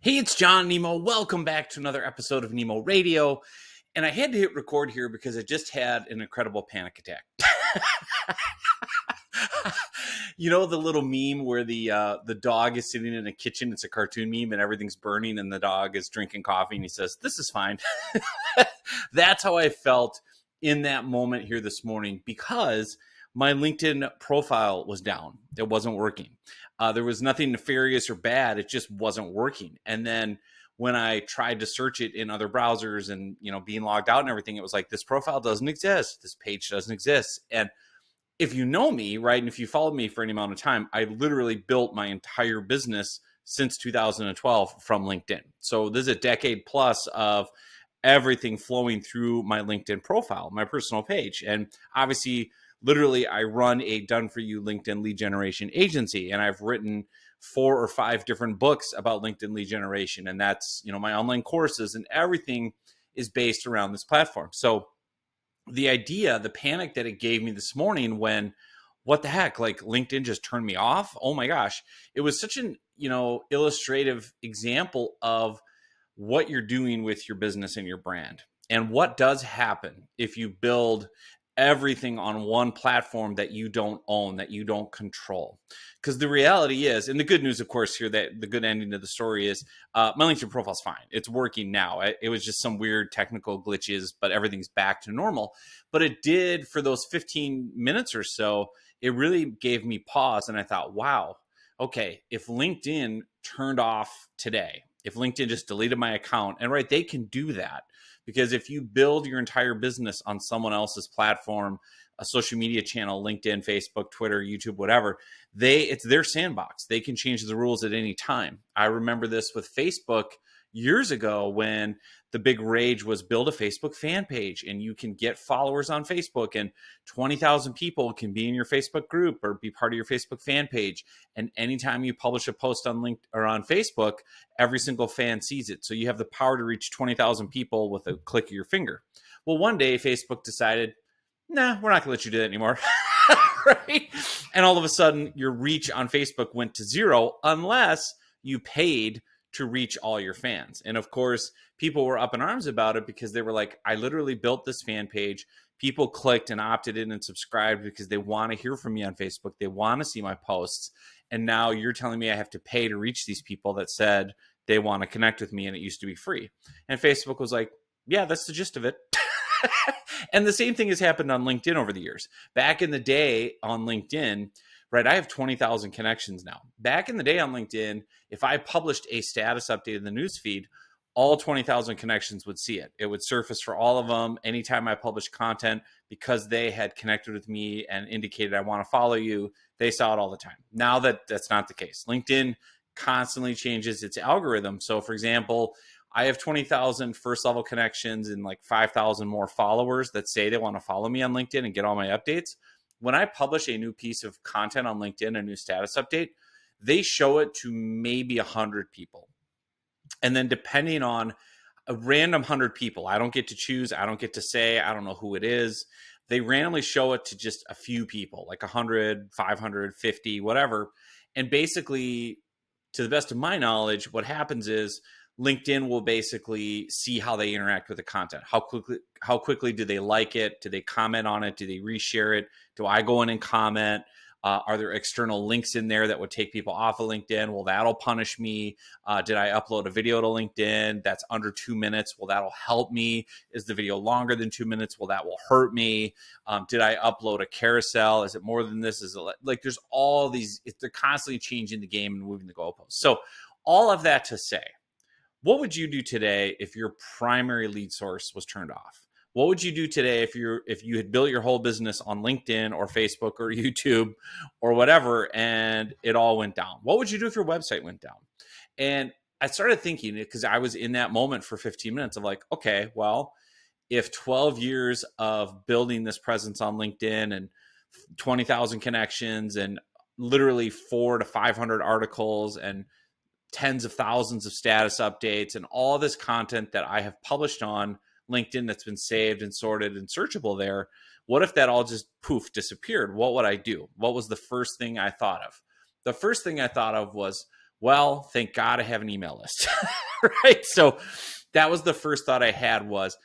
Hey, it's John Nemo. Welcome back to another episode of Nemo Radio. And I had to hit record here because I just had an incredible panic attack. You know the little meme where the dog is sitting in a kitchen? It's a cartoon meme and everything's burning and the dog is drinking coffee and he says, "This is fine." That's how I felt in that moment here this morning because my LinkedIn profile was down. It wasn't working. There was nothing nefarious or bad. It just wasn't working. And then when I tried to search it in other browsers and, being logged out and everything, it was like, this profile doesn't exist. This page doesn't exist. And if you know me, right, and if you followed me for any amount of time, I literally built my entire business since 2012 from LinkedIn. So this is a decade plus of everything flowing through my LinkedIn profile, my personal page. And obviously, literally, I run a done-for-you LinkedIn lead generation agency, and I've written 4 or 5 different books about LinkedIn lead generation, and that's, my online courses, and everything is based around this platform. So the idea, the panic that it gave me this morning when, what the heck, like LinkedIn just turned me off. Oh my gosh. It was such an, illustrative example of what you're doing with your business and your brand and what does happen if you build everything on one platform that you don't own, that you don't control. Because the reality is, and the good news, of course, here, that the good ending of the story is my LinkedIn profile's fine. It's working now. It was just some weird technical glitches, but everything's back to normal. But it did, for those 15 minutes or so, it really gave me pause. And I thought, wow, okay, if LinkedIn turned off today, if LinkedIn just deleted my account, and right, they can do that. Because if you build your entire business on someone else's platform, a social media channel, LinkedIn, Facebook, Twitter, YouTube, whatever, it's their sandbox. They can change the rules at any time. I remember this with Facebook years ago when the big rage was build a Facebook fan page and you can get followers on Facebook and 20,000 people can be in your Facebook group or be part of your Facebook fan page. And anytime you publish a post on LinkedIn or on Facebook, every single fan sees it. So you have the power to reach 20,000 people with a click of your finger. Well, one day Facebook decided, nah, we're not gonna let you do that anymore. Right? And all of a sudden your reach on Facebook went to 0 unless you paid to reach all your fans. And of course, people were up in arms about it because they were like, I literally built this fan page. People clicked and opted in and subscribed because they want to hear from me on Facebook. They want to see my posts. And now you're telling me I have to pay to reach these people that said they want to connect with me and it used to be free. And Facebook was like, yeah, that's the gist of it. And the same thing has happened on LinkedIn over the years. Back in the day on LinkedIn, right, I have 20,000 connections now. Back in the day on LinkedIn, if I published a status update in the newsfeed, all 20,000 connections would see it. It would surface for all of them anytime I published content because they had connected with me and indicated, I want to follow you. They saw it all the time. Now that's not the case. LinkedIn constantly changes its algorithm. So, for example, I have 20,000 first level connections and like 5,000 more followers that say they want to follow me on LinkedIn and get all my updates. When I publish a new piece of content on LinkedIn, a new status update, they show it to maybe 100 people. And then depending on a random 100 people, I don't get to choose, I don't get to say, I don't know who it is. They randomly show it to just a few people, like 100, 500, 50, whatever. And basically, to the best of my knowledge, what happens is LinkedIn will basically see how they interact with the content. How quickly do they like it? Do they comment on it? Do they reshare it? Do I go in and comment? Are there external links in there that would take people off of LinkedIn? Well, that'll punish me. Did I upload a video to LinkedIn that's under 2 minutes? Well, that'll help me. Is the video longer than 2 minutes? Well, that will hurt me. Did I upload a carousel? Is it more than this? Is it like there's all these, they're constantly changing the game and moving the goalposts. So all of that to say, what would you do today if your primary lead source was turned off? What would you do today if you had built your whole business on LinkedIn or Facebook or YouTube or whatever and it all went down? What would you do if your website went down? And I started thinking, because I was in that moment for 15 minutes of like, okay, well, if 12 years of building this presence on LinkedIn and 20,000 connections and literally 400 to 500 articles and tens of thousands of status updates and all this content that I have published on LinkedIn that's been saved and sorted and searchable there, what if that all just poof disappeared? What would I do? What was the first thing I thought of? The first thing I thought of was, Well, thank God I have an email list, right? So that was the first thought I had was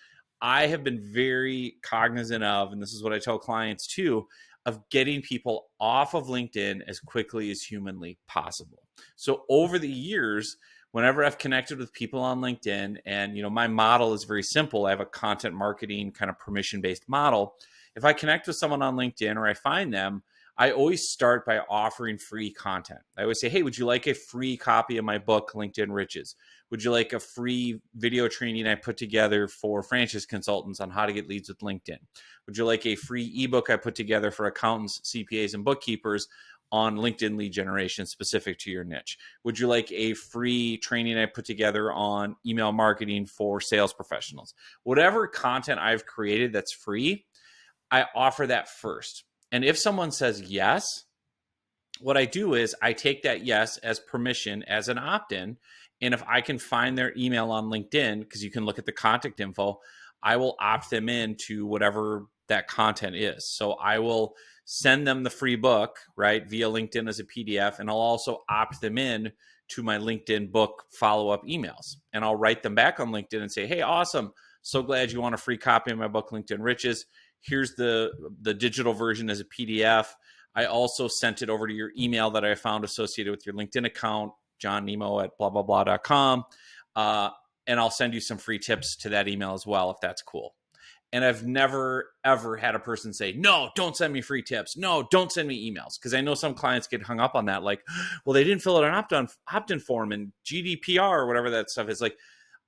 I have been very cognizant of, and this is what I tell clients too, of getting people off of LinkedIn as quickly as humanly possible. So over the years, whenever I've connected with people on LinkedIn, and my model is very simple. I have a content marketing kind of permission-based model. If I connect with someone on LinkedIn or I find them, I always start by offering free content. I always say, hey, would you like a free copy of my book, LinkedIn Riches? Would you like a free video training I put together for franchise consultants on how to get leads with LinkedIn? Would you like a free ebook I put together for accountants, CPAs, and bookkeepers on LinkedIn lead generation specific to your niche? Would you like a free training I put together on email marketing for sales professionals? Whatever content I've created that's free, I offer that first. And if someone says yes, what I do is I take that yes as permission, as an opt-in. And if I can find their email on LinkedIn, because you can look at the contact info, I will opt them in to whatever that content is. So I will send them the free book, right, via LinkedIn as a PDF. And I'll also opt them in to my LinkedIn book follow-up emails. And I'll write them back on LinkedIn and say, hey, awesome. So glad you want a free copy of my book, LinkedIn Riches. Here's the digital version as a PDF. I also sent it over to your email that I found associated with your LinkedIn account, johnnemo@blah-blah-blah.com. And I'll send you some free tips to that email as well, if that's cool. And I've never, ever had a person say, no, don't send me free tips. No, don't send me emails. Because I know some clients get hung up on that. Like, well, they didn't fill out an opt-in form and GDPR or whatever that stuff is. Like,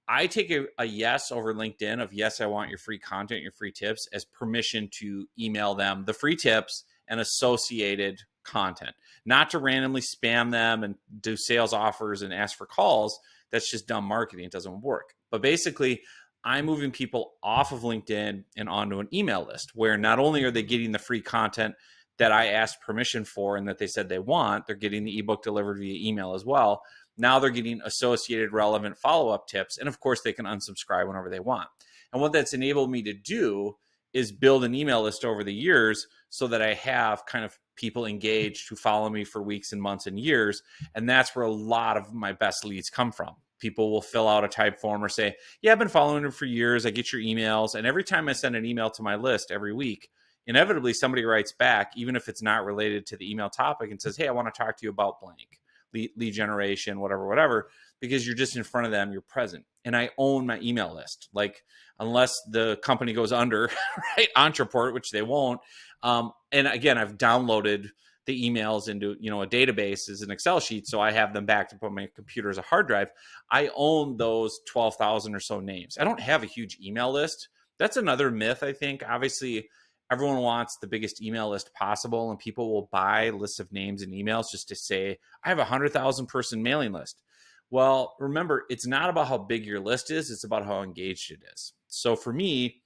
I take a yes over LinkedIn of yes, I want your free content, your free tips as permission to email them the free tips and associated content, not to randomly spam them and do sales offers and ask for calls. That's just dumb marketing. It doesn't work. But basically, I'm moving people off of LinkedIn and onto an email list where not only are they getting the free content that I asked permission for and that they said they want, they're getting the ebook delivered via email as well. Now they're getting associated relevant follow-up tips. And of course, they can unsubscribe whenever they want. And what that's enabled me to do is build an email list over the years so that I have kind of people engaged who follow me for weeks and months and years. And that's where a lot of my best leads come from. People will fill out a type form or say, yeah, I've been following them for years. I get your emails. And every time I send an email to my list every week, inevitably somebody writes back, even if it's not related to the email topic, and says, hey, I want to talk to you about blank, lead generation, whatever, because you're just in front of them, you're present. And I own my email list. Like, unless the company goes under, right, Entreport, which they won't. And again, I've downloaded the emails into, a database as an Excel sheet. So I have them backed up on my computer as a hard drive. I own those 12,000 or so names. I don't have a huge email list. That's another myth, I think. Obviously, everyone wants the biggest email list possible, and people will buy lists of names and emails just to say, I have a 100,000 person mailing list. Well, remember, it's not about how big your list is. It's about how engaged it is. So for me,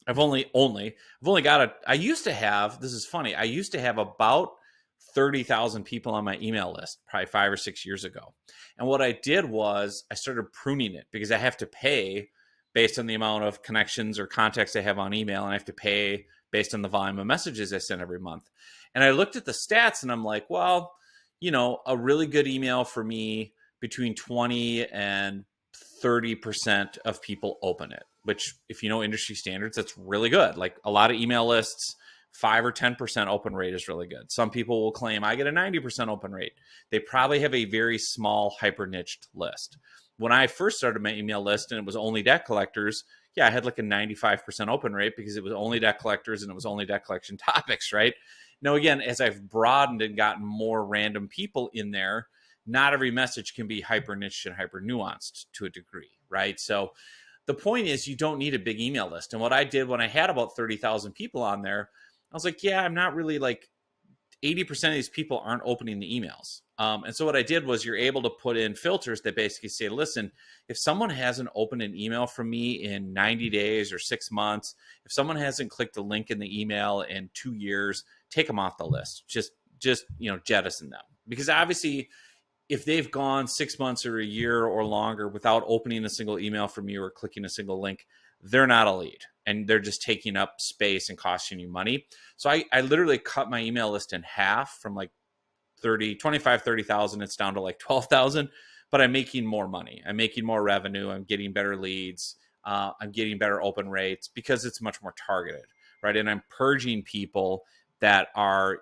I've only got I used to have, this is funny, I used to have about 30,000 people on my email list probably 5 or 6 years ago. And what I did was I started pruning it because I have to pay based on the amount of connections or contacts I have on email, and I have to pay based on the volume of messages I send every month. And I looked at the stats and I'm like, well, a really good email for me, between 20 and 30% of people open it, which, if you know industry standards, that's really good. Like, a lot of email lists, 5 or 10% open rate is really good. Some people will claim I get a 90% open rate. They probably have a very small, hyper niched list. When I first started my email list and it was only debt collectors, yeah, I had like a 95% open rate because it was only debt collectors and it was only debt collection topics, right? Now, again, as I've broadened and gotten more random people in there, not every message can be hyper niche and hyper nuanced to a degree, right? So the point is, you don't need a big email list. And what I did when I had about 30,000 people on there, I was like, yeah, I'm not really, like, 80% of these people aren't opening the emails. And so what I did was, you're able to put in filters that basically say, listen, if someone hasn't opened an email from me in 90 days or 6 months, if someone hasn't clicked a link in the email in 2 years, take them off the list. Just jettison them. Because obviously, if they've gone 6 months or a year or longer without opening a single email from you or clicking a single link, they're not a lead, and they're just taking up space and costing you money. So I literally cut my email list in half from like 30,000, it's down to like 12,000, but I'm making more money. I'm making more revenue. I'm getting better leads. I'm getting better open rates because it's much more targeted, right? And I'm purging people that are,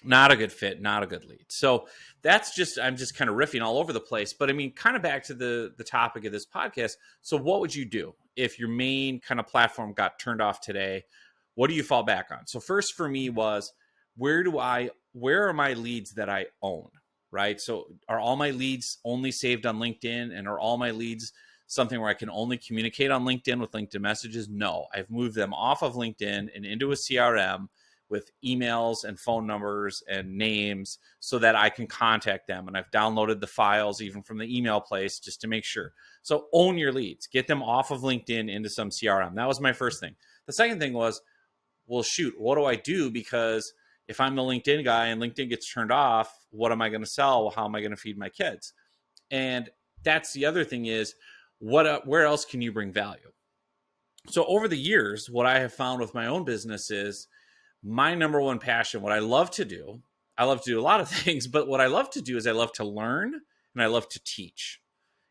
not a good fit, not a good lead. So I'm just kind of riffing all over the place. But I mean, kind of back to the topic of this podcast. So what would you do if your main kind of platform got turned off today? What do you fall back on? So first for me was, where are my leads that I own, right? So are all my leads only saved on LinkedIn, and are all my leads something where I can only communicate on LinkedIn with LinkedIn messages? No, I've moved them off of LinkedIn and into a CRM with emails and phone numbers and names so that I can contact them. And I've downloaded the files even from the email place just to make sure. So own your leads, get them off of LinkedIn into some CRM. That was my first thing. The second thing was, well, shoot, what do I do? Because if I'm the LinkedIn guy and LinkedIn gets turned off, what am I going to sell? How am I going to feed my kids? And that's the other thing is, where else can you bring value? So over the years, what I have found with my own business is, my number one passion, what I love to do a lot of things, but what I love to do is I love to learn and I love to teach.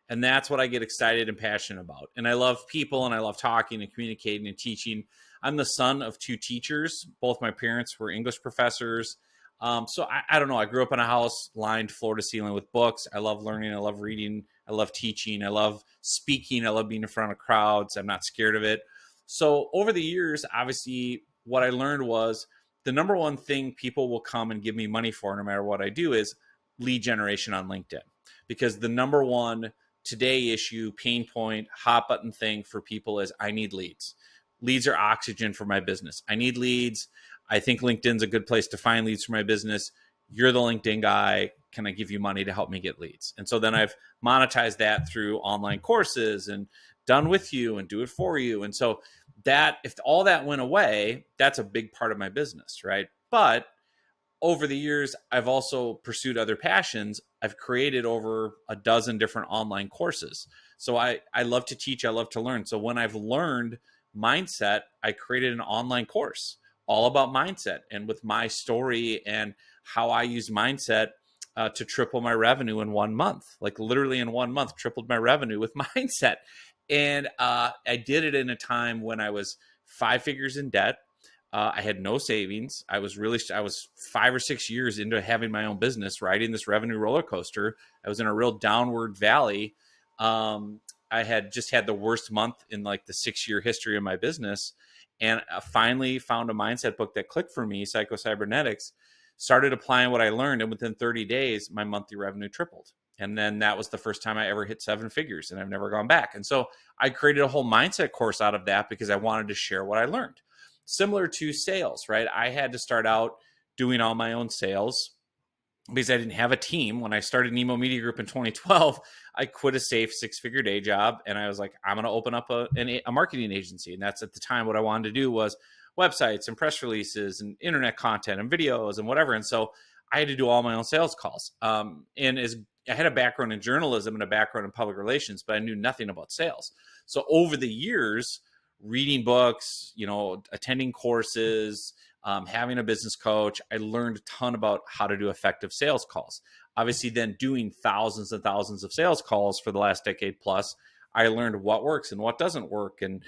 And that's what I get excited and passionate about. And I love people and I love talking and communicating and teaching. I'm the son of two teachers. Both my parents were English professors. So I don't know. I grew up in a house lined floor to ceiling with books. I love learning. I love reading. I love teaching. I love speaking. I love being in front of crowds. I'm not scared of it. So over the years, obviously, what I learned was the number one thing people will come and give me money for, no matter what I do, is lead generation on LinkedIn. Because the number one today issue, pain point, hot button thing for people is, I need leads. Leads are oxygen for my business. I need leads. I think LinkedIn's a good place to find leads for my business. You're the LinkedIn guy. Can I give you money to help me get leads? And so then I've monetized that through online courses and done with you and do it for you. And so that, if all that went away, that's a big part of my business, right? But over the years, I've also pursued other passions. I've created over a dozen different online courses. So I love to teach. I love to learn. So when I've learned mindset, I created an online course all about mindset, and with my story and how I use mindset to triple my revenue in 1 month. Like literally in 1 month, tripled my revenue with mindset. And I did it in a time when I was 5 figures in debt. I had no savings. I was 5 or 6 years into having my own business, riding this revenue roller coaster. I was in a real downward valley. I had just had the worst month in like the 6-year history of my business. And I finally found a mindset book that clicked for me, Psycho-Cybernetics, started applying what I learned. And within 30 days, my monthly revenue tripled. And then that was the first time I ever hit 7 figures, and I've never gone back. And so I created a whole mindset course out of that because I wanted to share what I learned. Similar to sales, right? I had to start out doing all my own sales because I didn't have a team. When I started Nemo Media Group in 2012, I quit a safe 6-figure day job. And I was like, I'm going to open up a marketing agency. And that's at the time what I wanted to do was websites and press releases and internet content and videos and whatever. And so I had to do all my own sales calls. And as I had a background in journalism and a background in public relations, but I knew nothing about sales. So over the years, reading books, attending courses, having a business coach, I learned a ton about how to do effective sales calls. Obviously, then doing thousands and thousands of sales calls for the last decade plus, I learned what works and what doesn't work, and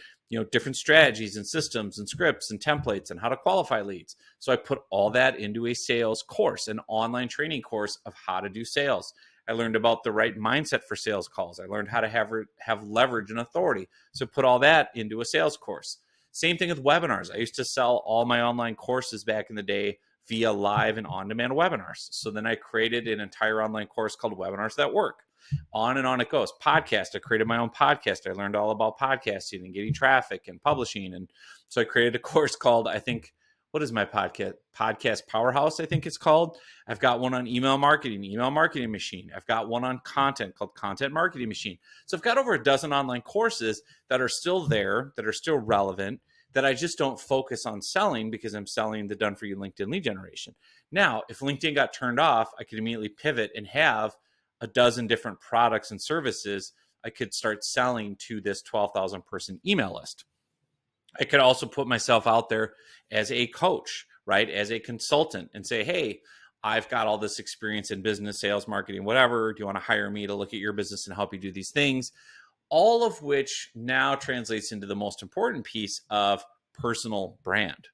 different strategies and systems and scripts and templates and how to qualify leads. So I put all that into a sales course, an online training course of how to do sales. I learned about the right mindset for sales calls. I learned how to have leverage and authority. So put all that into a sales course. Same thing with webinars. I used to sell all my online courses back in the day via live and on-demand webinars. So then I created an entire online course called Webinars That Work. On and on it goes. Podcast. I created my own podcast. I learned all about podcasting and getting traffic and publishing. And so I created a course called, what is my podcast? Podcast Powerhouse, I think it's called. I've got one on email marketing machine. I've got one on content called Content Marketing Machine. So I've got over a dozen online courses that are still there, that are still relevant, that I just don't focus on selling because I'm selling the done for you LinkedIn lead generation. Now, if LinkedIn got turned off, I could immediately pivot and have a dozen different products and services I could start selling to this 12,000 person email list. I could also put myself out there as a coach, right? As a consultant and say, hey, I've got all this experience in business, sales, marketing, whatever. Do you want to hire me to look at your business and help you do these things? All of which now translates into the most important piece of personal brand.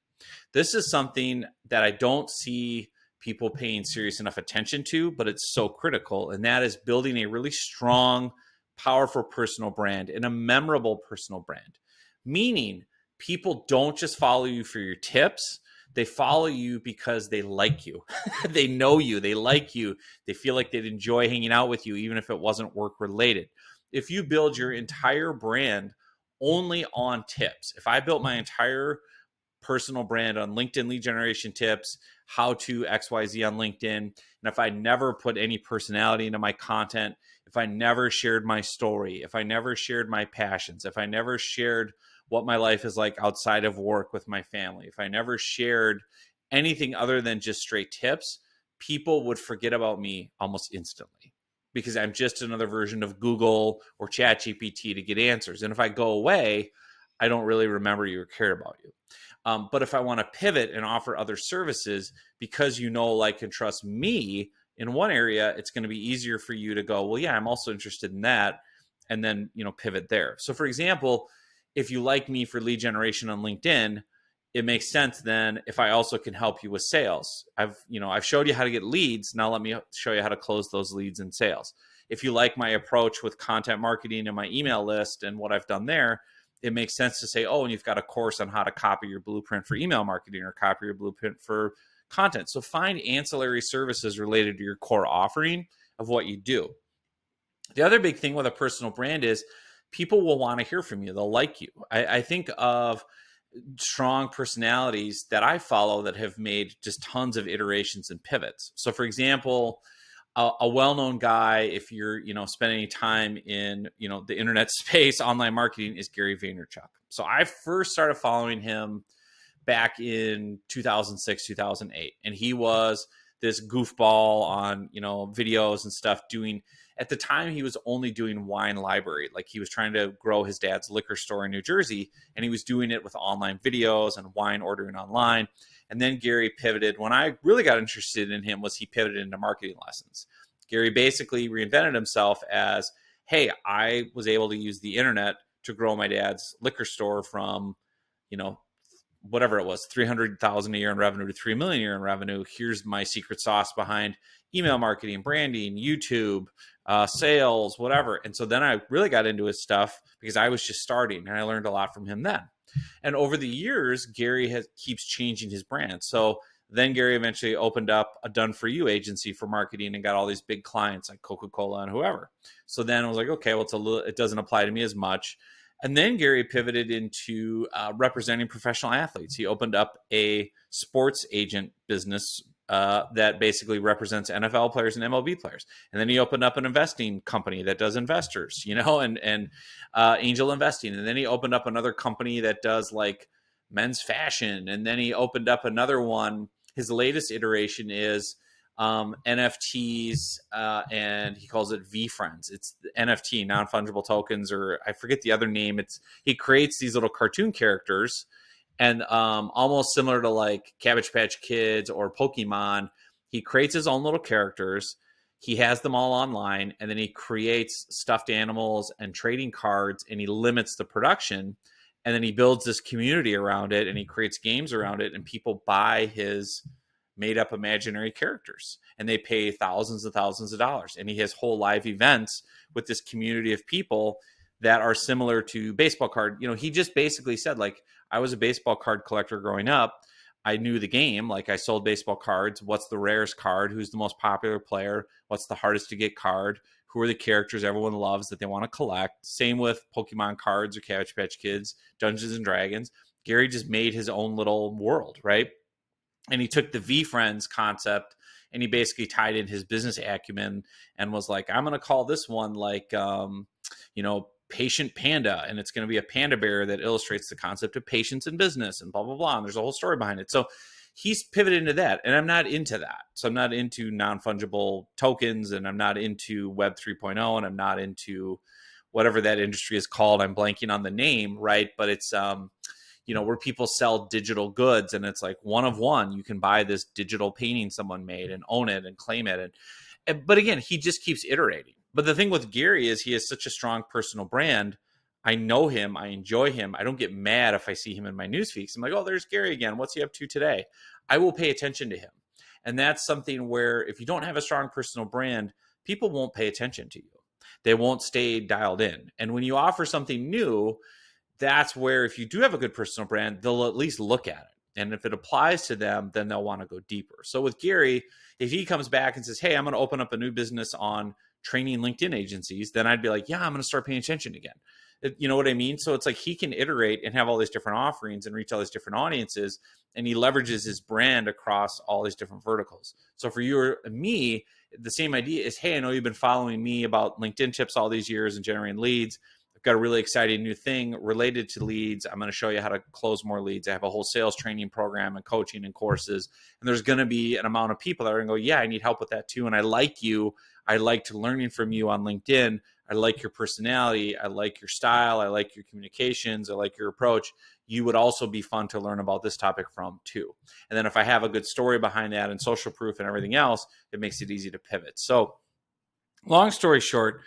This is something that I don't see people paying serious enough attention to, but it's so critical. And that is building a really strong, powerful personal brand and a memorable personal brand. Meaning, people don't just follow you for your tips. They follow you because they like you. They know you. They like you. They feel like they'd enjoy hanging out with you, even if it wasn't work related. If you build your entire brand only on tips, if I built my entire personal brand on LinkedIn lead generation tips, how to XYZ on LinkedIn, and if I never put any personality into my content, if I never shared my story, if I never shared my passions, if I never shared what my life is like outside of work with my family, if I never shared anything other than just straight tips, people would forget about me almost instantly because I'm just another version of Google or ChatGPT to get answers. And if I go away, I don't really remember you or care about you. But if I want to pivot and offer other services because you know, like, and trust me in one area, it's going to be easier for you to go, well, yeah, I'm also interested in that. And then, pivot there. So for example, if you like me for lead generation on LinkedIn, it makes sense then if I also can help you with sales. I've showed you how to get leads. Now let me show you how to close those leads in sales. If you like my approach with content marketing and my email list and what I've done there, it makes sense to say, oh, and you've got a course on how to copy your blueprint for email marketing or copy your blueprint for content. So find ancillary services related to your core offering of what you do. The other big thing with a personal brand is people will want to hear from you. They'll like you. I think of strong personalities that I follow that have made just tons of iterations and pivots. So for example, a well-known guy, if you're, spending any time in, the internet space, online marketing, is Gary Vaynerchuk. So I first started following him back in 2006, 2008. And he was this goofball on, videos and stuff doing, at the time, he was only doing wine library. Like he was trying to grow his dad's liquor store in New Jersey, and he was doing it with online videos and wine ordering online. And then Gary pivoted. When I really got interested in him was he pivoted into marketing lessons. Gary basically reinvented himself as, hey, I was able to use the internet to grow my dad's liquor store from, whatever it was, 300,000 a year in revenue to 3 million a year in revenue. Here's my secret sauce behind email marketing, branding, YouTube, sales, whatever. And so then I really got into his stuff because I was just starting, and I learned a lot from him then. And over the years, Gary keeps changing his brand. So then Gary eventually opened up a done-for-you agency for marketing and got all these big clients like Coca-Cola and whoever. So then I was like, okay, well, it doesn't apply to me as much. And then Gary pivoted into representing professional athletes. He opened up a sports agent business that basically represents NFL players and MLB players. And then he opened up an investing company that does investors, and angel investing. And then he opened up another company that does like men's fashion. And then he opened up another one. His latest iteration is NFTs, and he calls it VFriends. It's NFT, non-fungible tokens, or I forget the other name. He creates these little cartoon characters, and almost similar to like Cabbage Patch Kids or Pokemon, he creates his own little characters. He has them all online, and then he creates stuffed animals and trading cards, and he limits the production. And then he builds this community around it, and he creates games around it, and people buy his made up imaginary characters, and they pay thousands and thousands of dollars. And he has whole live events with this community of people that are similar to baseball card. He just basically said, like, I was a baseball card collector growing up. I knew the game. Like, I sold baseball cards. What's the rarest card? Who's the most popular player? What's the hardest to get card? Who are the characters everyone loves that they want to collect? Same with Pokemon cards or Cabbage Patch Kids, Dungeons and Dragons. Gary just made his own little world, right? And he took the VFriends concept and he basically tied in his business acumen and was like, I'm going to call this one like, Patient Panda. And it's going to be a panda bear that illustrates the concept of patience in business and blah, blah, blah. And there's a whole story behind it. So he's pivoted into that. And I'm not into that. So I'm not into non-fungible tokens, and I'm not into Web 3.0, and I'm not into whatever that industry is called. I'm blanking on the name, right? But it's, where people sell digital goods and it's like one of one, you can buy this digital painting someone made and own it and claim it. But again, he just keeps iterating. But the thing with Gary is he has such a strong personal brand. I know him. I enjoy him. I don't get mad if I see him in my news feeds. I'm like, oh, there's Gary again. What's he up to today? I will pay attention to him. And that's something where if you don't have a strong personal brand, people won't pay attention to you. They won't stay dialed in. And when you offer something new, that's where if you do have a good personal brand, they'll at least look at it. And if it applies to them, then they'll want to go deeper. So with Gary, if he comes back and says, hey, I'm going to open up a new business on training LinkedIn agencies, then I'd be like, yeah, I'm going to start paying attention again. You know what I mean? So it's like he can iterate and have all these different offerings and reach all these different audiences, and he leverages his brand across all these different verticals. So for you or me, the same idea is, hey, I know you've been following me about LinkedIn tips all these years and generating leads. I've got a really exciting new thing related to leads. I'm going to show you how to close more leads. I have a whole sales training program and coaching and courses. And there's going to be an amount of people that are going to go, yeah, I need help with that too. And I like you. I liked learning from you on LinkedIn. I like your personality. I like your style. I like your communications. I like your approach. You would also be fun to learn about this topic from too. And then if I have a good story behind that and social proof and everything else, it makes it easy to pivot. So long story short,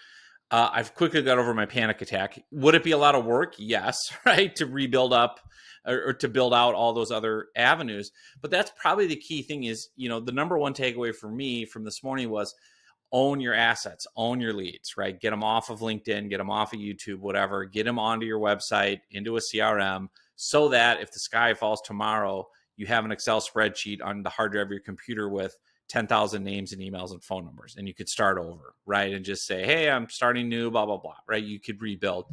I've quickly got over my panic attack. Would it be a lot of work? Yes, right? To rebuild up or to build out all those other avenues. But that's probably the key thing is, the number one takeaway for me from this morning was own your assets, own your leads, right? Get them off of LinkedIn, get them off of YouTube, whatever, get them onto your website, into a CRM, so that if the sky falls tomorrow, you have an Excel spreadsheet on the hard drive of your computer with 10,000 names and emails and phone numbers, and you could start over, right? And just say, hey, I'm starting new, blah, blah, blah, right? You could rebuild.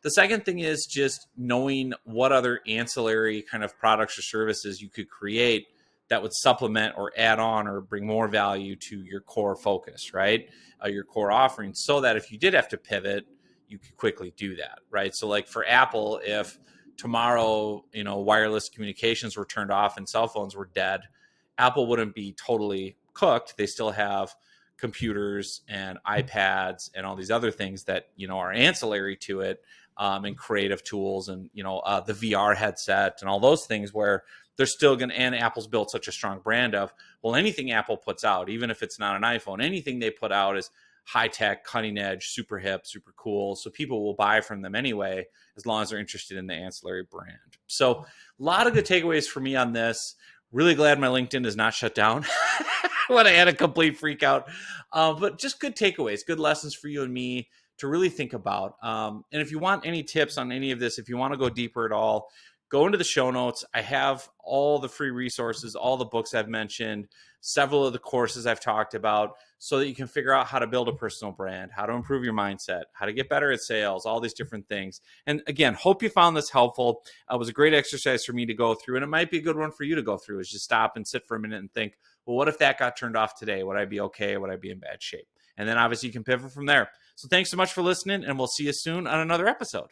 The second thing is just knowing what other ancillary kind of products or services you could create that would supplement or add on or bring more value to your core focus, right? Your core offerings, so that if you did have to pivot, you could quickly do that, right? So like for Apple, if tomorrow, wireless communications were turned off and cell phones were dead, Apple wouldn't be totally cooked. They still have computers and iPads and all these other things that, are ancillary to it, and creative tools and, the VR headset and all those things where they're still going to, and Apple's built such a strong brand of, well, anything Apple puts out, even if it's not an iPhone, anything they put out is high tech, cutting edge, super hip, super cool. So people will buy from them anyway, as long as they're interested in the ancillary brand. So a lot of good takeaways for me on this. Really glad my LinkedIn is not shut down when I had a complete freak out. But just good takeaways, good lessons for you and me to really think about. And if you want any tips on any of this, if you want to go deeper at all, go into the show notes. I have all the free resources, all the books I've mentioned, several of the courses I've talked about, so that you can figure out how to build a personal brand, how to improve your mindset, how to get better at sales, all these different things. And again, hope you found this helpful. It was a great exercise for me to go through, and it might be a good one for you to go through, is just stop and sit for a minute and think, well, what if that got turned off today? Would I be okay? Would I be in bad shape? And then obviously you can pivot from there. So thanks so much for listening, and we'll see you soon on another episode.